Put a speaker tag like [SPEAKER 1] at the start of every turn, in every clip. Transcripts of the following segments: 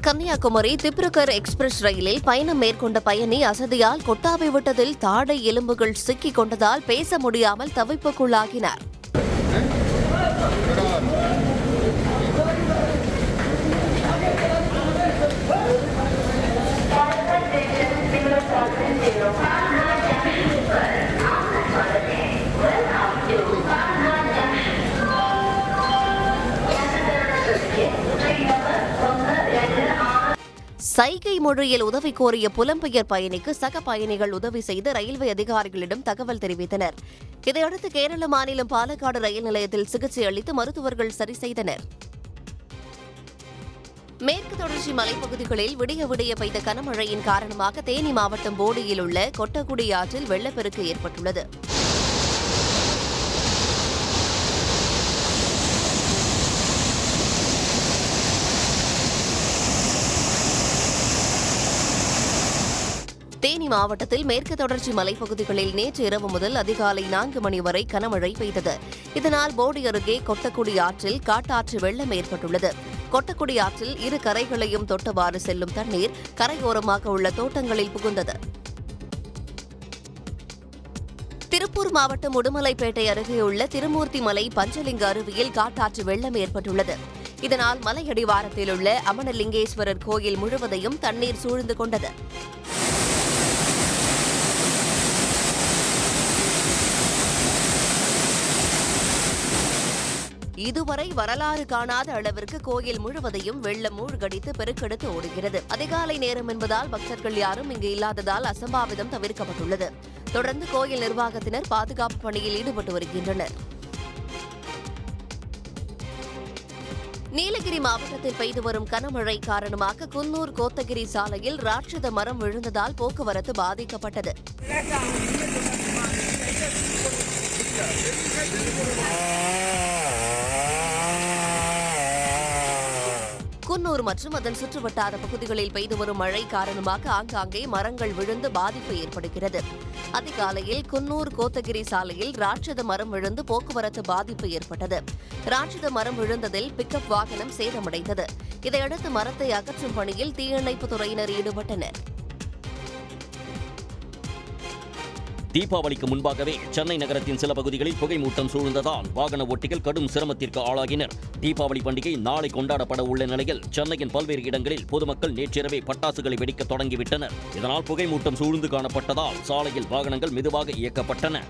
[SPEAKER 1] Kanyakumari Dibrugarh express ரயிலில் பயணம் மேற்கொண்ட பயணி அசதியால் கொட்டாவி விட்டதில் தாடை எலும்புகள் சிக்கிக் கொண்டதால் பேச முடியாமல் தவிப்புக்குள்ளாகினார். சைகை மொழியில் உதவி கோரிய புலம்பெயர் பயணிக்கு சக பயணிகள் உதவி செய்து ரயில்வே அதிகாரிகளிடம் தகவல் தெரிவித்தனர். இதையடுத்து கேரள மாநிலம் பாலக்காடு ரயில் நிலையத்தில் சிகிச்சை அளித்து மருத்துவர்கள் சரி செய்தனர். மேற்கு தொடர்ச்சி மலைப்பகுதிகளில் விடிய விடிய பெய்த கனமழையின் காரணமாக தேனி மாவட்டம் போடியில் உள்ள கொட்டக்குடி ஆற்றில் வெள்ளப்பெருக்கு ஏற்பட்டுள்ளது. தேனி மாவட்டத்தில் மேற்கு தொடர்ச்சி மலைப்பகுதிகளில் நேற்று இரவு முதல் அதிகாலை 4 மணி வரை கனமழை பெய்தது. இதனால் போடி அருகே கொட்டக்குடி ஆற்றில் காட்டாற்று வெள்ளம் ஏற்பட்டுள்ளது. கொட்டக்குடி ஆற்றில் இரு கரைகளையும் தொட்டவாறு செல்லும் தண்ணீர் கரையோரமாக உள்ள தோட்டங்களில் புகுந்தது. திருப்பூர் மாவட்டம் உடுமலைப்பேட்டை அருகேயுள்ள திருமூர்த்தி மலை பஞ்சலிங்க அருவியில் காட்டாற்று வெள்ளம் ஏற்பட்டுள்ளது. இதனால் மலையடிவாரத்தில் உள்ள அமனலிங்கேஸ்வரர் கோயில் முழுவதையும் தண்ணீர் சூழ்ந்து கொண்டது. இதுவரை வரலாறு காணாத அளவிற்கு கோயில் முழுவதையும் வெள்ளம் மூழ்கடித்து பெருக்கெடுத்து ஓடுகிறது. அதிகாலை நேரம் என்பதால் பக்தர்கள் யாரும் இங்கு இல்லாததால் அசம்பாவிதம் தவிர்க்கப்பட்டுள்ளது. தொடர்ந்து கோயில் நிர்வாகத்தினர் பாதுகாப்பு பணியில் ஈடுபட்டு வருகின்றனர். நீலகிரி மாவட்டத்தில் பெய்து வரும் கனமழை காரணமாக குன்னூர் கோத்தகிரி சாலையில் ராட்சத மரம் விழுந்ததால் போக்குவரத்து பாதிக்கப்பட்டது. குன்னூர் மற்றும் அதன் சுற்றுவட்டார பகுதிகளில் பெய்து வரும் மழை காரணமாக ஆங்காங்கே மரங்கள் விழுந்து பாதிப்பு ஏற்படுகிறது. அதிகாலையில் குன்னூர் கோத்தகிரி சாலையில் ராட்சத மரம் விழுந்து போக்குவரத்து பாதிப்பு ஏற்பட்டது. ராட்சத மரம் விழுந்ததில் பிக்கப் வாகனம் சேதமடைந்தது. இதையடுத்து மரத்தை அகற்றும் பணியில் தீயணைப்புத் துறையினர் ஈடுபட்டனர்.
[SPEAKER 2] தீபாவளிக்கு முன்பாகவே சென்னை நகரத்தின் சில பகுதிகளில் புகைமூட்டம் சூழ்ந்ததால் வாகன ஓட்டிகள் கடும் சிரமத்திற்கு ஆளாகினர். தீபாவளி பண்டிகை நாளை கொண்டாடப்பட உள்ள நிலையில் சென்னையின் பல்வேறு இடங்களில் பொதுமக்கள் நேற்றிரவே பட்டாசுகளை வெடிக்க தொடங்கிவிட்டனர். இதனால் புகைமூட்டம் சூழ்ந்து காணப்பட்டதால் சாலையில் வாகனங்கள் மெதுவாக இயக்கப்பட்டன.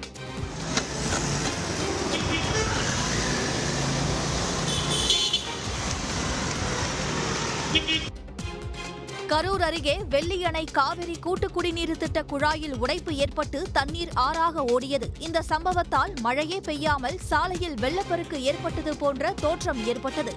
[SPEAKER 3] கரூர் அருகே வெள்ளியணை காவிரி கூட்டு குடிநீர் திட்ட குழாயில் உடைப்பு ஏற்பட்டு தண்ணீர் ஆறாக ஓடியது. இந்த சம்பவத்தால் மழையே பெய்யாமல் சாலையில் வெள்ளப்பெருக்கு ஏற்பட்டது போன்ற தோற்றம் ஏற்பட்டது.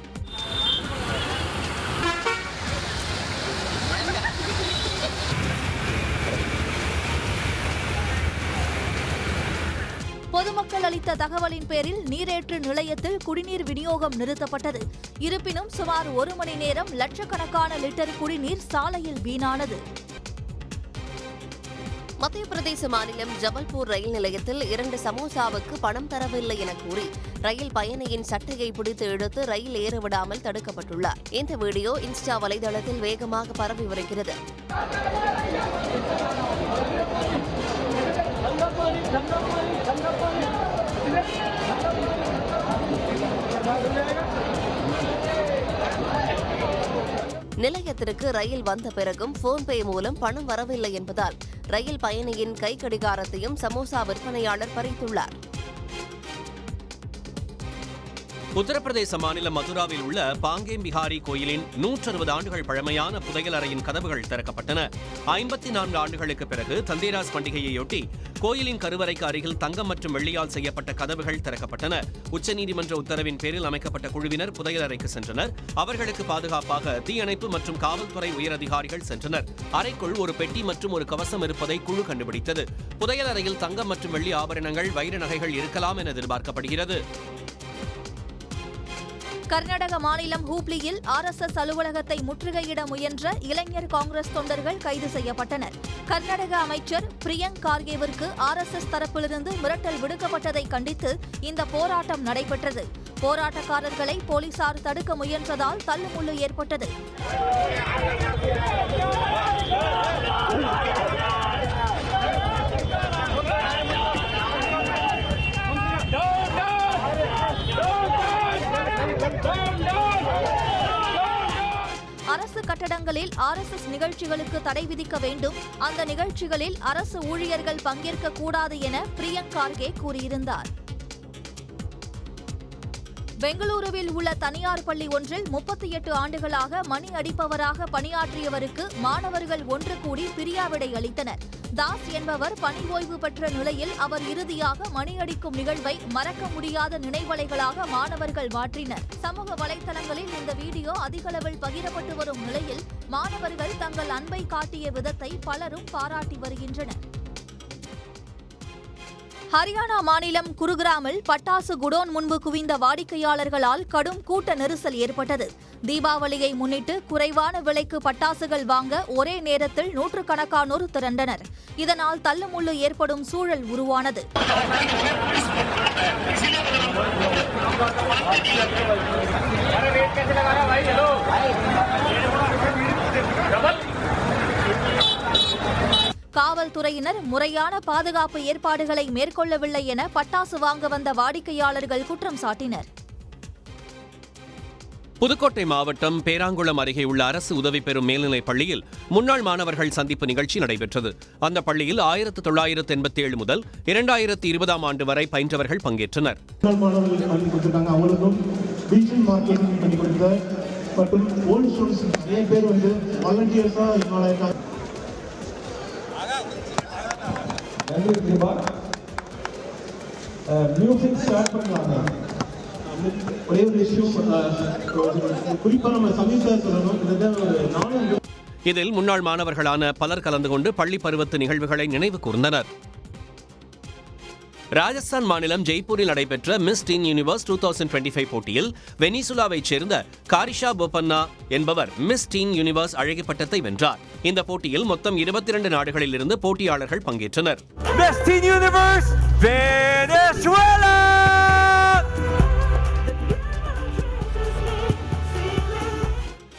[SPEAKER 3] பொதுமக்கள் அளித்த தகவலின் பேரில் நீரேற்று நிலையத்தில் குடிநீர் விநியோகம் நிறுத்தப்பட்டது. இருப்பினும் சுமார் 1 மணி நேரம் லட்சக்கணக்கான லிட்டர் குடிநீர் சாலையில் வீணானது.
[SPEAKER 1] மத்திய பிரதேச மாநிலம் ஜபல்பூர் ரயில் நிலையத்தில் 2 சமோசாவுக்கு பணம் தரவில்லை என கூறி ரயில் பயணியின் சட்டையை பிடித்து இழுத்து ரயில் ஏற விடாமல் தடுக்கப்பட்டுள்ளார். இந்த வீடியோ இன்ஸ்டா வலைதளத்தில் வேகமாக பரவி வருகிறது. நிலையத்திற்கு ரயில் வந்த பிறகும் போன்பே மூலம் பணம் வரவில்லை என்பதால் ரயில் பயணியின் கை கடிகாரத்தையும் சமோசா விற்பனையாளர் பறித்துள்ளார்.
[SPEAKER 4] உத்தரப்பிரதேச மாநிலம் மதுராவில் உள்ள பாங்கேம் பிஹாரி கோயிலின் 160 ஆண்டுகள் பழமையான புதையல் அறையின் கதவுகள் திறக்கப்பட்டன. 54 ஆண்டுகளுக்கு பிறகு தந்தேராஸ் பண்டிகையையொட்டி கோயிலின் கருவறைக்கு அருகில் தங்கம் மற்றும் வெள்ளியால் செய்யப்பட்ட கதவுகள் திறக்கப்பட்டன. உச்சநீதிமன்ற உத்தரவின் பேரில் அமைக்கப்பட்ட குழுவினர் புதையல் அறைக்கு சென்றனர். அவர்களுக்கு பாதுகாப்பாக தீயணைப்பு மற்றும் காவல்துறை உயரதிகாரிகள் சென்றனர். அறைக்குள் ஒரு பெட்டி மற்றும் ஒரு கவசம் இருப்பதை குழு கண்டுபிடித்தது. புதையல் அறையில் தங்கம் மற்றும் வெள்ளி ஆபரணங்கள், வைர நகைகள் இருக்கலாம் என எதிர்பார்க்கப்படுகிறது.
[SPEAKER 3] கர்நாடக மாநிலம் ஹூப்ளியில் RSS அலுவலகத்தை முற்றுகையிட முயன்ற இளைஞர் காங்கிரஸ் தொண்டர்கள் கைது செய்யப்பட்டனர். கர்நாடக அமைச்சர் பிரியங்க் கார்கேவிற்கு RSS தரப்பிலிருந்து மிரட்டல் விடுக்கப்பட்டதை கண்டித்து இந்த போராட்டம் நடைபெற்றது. போராட்டக்காரர்களை போலீசார் தடுக்க முயன்றதால் தள்ளுமுள்ளு ஏற்பட்டது. அரசு கட்டடங்களில் RSS நிகழ்ச்சிகளுக்கு தடை விதிக்க வேண்டும், அந்த நிகழ்ச்சிகளில் அரசு ஊழியர்கள் பங்கேற்க கூடாது என பிரியங்க் கார்கே கூறியிருந்தார். பெங்களூருவில் உள்ள தனியார் பள்ளி ஒன்றில் 38 ஆண்டுகளாக மணி அடிப்பவராக பணியாற்றியவருக்கு மாணவர்கள் ஒன்று கூடி பிரியாவிடை அளித்தனர். தாஸ் என்பவர் பணி ஓய்வு பெற்ற நிலையில் அவர் இறுதியாக மணி அடிக்கும் நிகழ்வை மறக்க முடியாத நினைவலைகளாக மாணவர்கள் மாற்றினர். சமூக வலைதளங்களில் இந்த வீடியோ அதிகளவில் பகிரப்பட்டு வரும் நிலையில் மாணவர்கள் தங்கள் அன்பை காட்டிய விதத்தை பலரும் பாராட்டி வருகின்றனர். ஹரியானா மாநிலம் குருகிராமில் பட்டாசு குடோன் முன்பு குவிந்த வாடிக்கையாளர்களால் கடும் கூட்ட நெரிசல் ஏற்பட்டது. தீபாவளியை முன்னிட்டு குறைவான விலைக்கு பட்டாசுகள் வாங்க ஒரே நேரத்தில் நூற்றுக்கணக்கானோர் திரண்டனர். இதனால் தள்ளுமுள்ளு ஏற்படும் சூழல் உருவானது. காவல்துறையினர் முறையான பாதுகாப்பு ஏற்பாடுகளை மேற்கொள்ளவில்லை என பட்டாசு வாங்க வந்த வாடிக்கையாளர்கள் குற்றம் சாட்டினர்.
[SPEAKER 4] புதுக்கோட்டை மாவட்டம் பேராங்குளம் அருகே உள்ள அரசு உதவி பெறும் மேல்நிலைப் பள்ளியில் முன்னாள் மாணவர்கள் சந்திப்பு நிகழ்ச்சி நடைபெற்றது. அந்த பள்ளியில் 1987 முதல் 2020 ஆண்டு வரை பயின்றவர்கள் பங்கேற்றனர்.
[SPEAKER 5] மியூசிக் ஸ்டார்ட் பண்ணலாங்க. ஒரே ஒரு இஷ்யூ குறிப்பா நம்ம சமீப சொல்லணும்.
[SPEAKER 4] இதில் முன்னாள் மாணவர்களான பலர் கலந்து கொண்டு பள்ளி பருவத்து நிகழ்வுகளை நினைவு கூர்ந்தனர். ராஜஸ்தான் மாநிலம் ஜெய்ப்பூரில் நடைபெற்ற மிஸ் டீன் யூனிவர்ஸ் 2025 போட்டியில் வெனிசுலாவைச் சேர்ந்த காரிஷா போபன்னா என்பவர் மிஸ் டீன் யூனிவர்ஸ் அழகி பட்டத்தை வென்றார். இந்த போட்டியில் மொத்தம் 22 நாடுகளில் இருந்து போட்டியாளர்கள் பங்கேற்றனர்.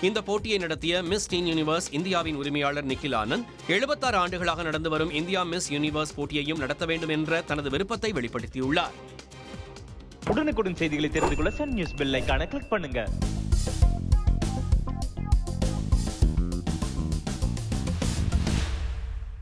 [SPEAKER 4] இந்த போட்டியை நடத்திய மிஸ் டீன் யூனிவர்ஸ் இந்தியாவின் உரிமையாளர் நிக்கில் ஆனந்த் 76 ஆண்டுகளாக நடந்து வரும் இந்தியா மிஸ் யூனிவர்ஸ் போட்டியையும் நடத்த வேண்டும் என்ற தனது விருப்பத்தை வெளிப்படுத்தியுள்ளார்.
[SPEAKER 6] உடனுக்குடன் செய்திகளை தெரிந்து கொள்ள சன் நியூஸ் பெல் ஐகானை கிளிக் பண்ணுங்க.